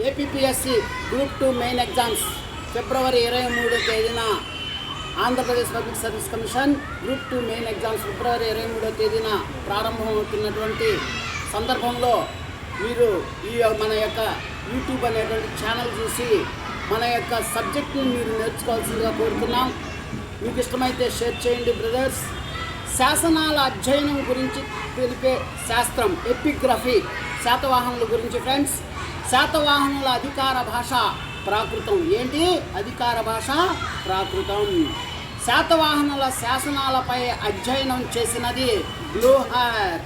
APPSC group 2 main exams ఫిబ్రవరి 23 తేదీన Andhra Pradesh public service commission group 2 main exams ఫిబ్రవరి 23 తేదీన ప్రారంభమవుతున్నటువంటి సందర్భంలో మీరు మన యొక్క యూట్యూబ్ అనేటువంటి ఛానల్ చూసి మన యొక్క సబ్జెక్ట్ని మీరు నేర్చుకోవాల్సిందిగా కోరుతున్నాం. మీకు ఇష్టమైతే షేర్ చేయండి బ్రదర్స్. శాసనాల అధ్యయనం గురించి తెలిపే శాస్త్రం ఎపిగ్రఫీ, శాతవాహనుల గురించి ఫ్రెండ్స్. శాతవాహనుల అధికార భాష ప్రాకృతం. ఏంటి అధికార భాష? ప్రాకృతం. శాతవాహనుల శాసనాలపై అధ్యయనం చేసినది బ్లూహర్.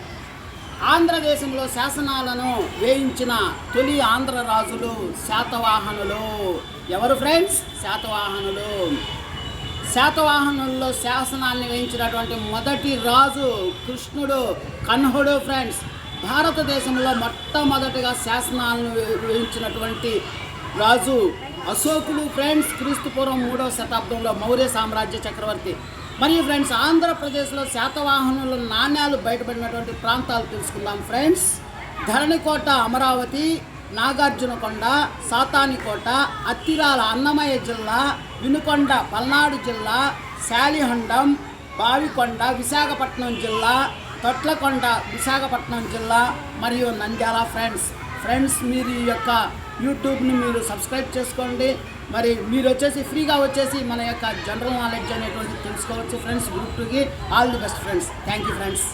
ఆంధ్రదేశంలో శాసనాలను వేయించిన తొలి ఆంధ్ర రాజులు శాతవాహనులు. ఎవరు ఫ్రెండ్స్? శాతవాహనులు. శాతవాహనుల్లో శాసనాన్ని వేయించినటువంటి మొదటి రాజు కృష్ణుడు కన్హుడు ఫ్రెండ్స్. భారతదేశంలో మొట్టమొదటిగా శాసనాలను వేయించినటువంటి రాజు అశోకుడు ఫ్రెండ్స్. క్రీస్తుపూర్వం 3వ శతాబ్దంలో మౌర్య సామ్రాజ్య చక్రవర్తి. మరియు ఫ్రెండ్స్ ఆంధ్రప్రదేశ్లో శాతవాహనుల నాణ్యాలు బయటపడినటువంటి ప్రాంతాలు తెలుసుకుందాం ఫ్రెండ్స్. ధరణికోట అమరావతి, నాగార్జునకొండ, సాతానికోట, అత్తిరాల అన్నమయ్య జిల్లా, వినుకొండ పల్నాడు జిల్లా, శాలిహండం, బావికొండ విశాఖపట్నం జిల్లా, తొట్లకొండ విశాఖపట్నం జిల్లా మరియు నంద్యాల ఫ్రెండ్స్ మీరు ఈ యొక్క యూట్యూబ్ని మీరు సబ్స్క్రైబ్ చేసుకోండి. మరి మీరు వచ్చేసి ఫ్రీగా వచ్చేసి మన యొక్క జనరల్ నాలెడ్జ్ అనేటువంటి తెలుసుకోవచ్చు ఫ్రెండ్స్. గ్రూప్ 2కి all the best friends. Thank you friends.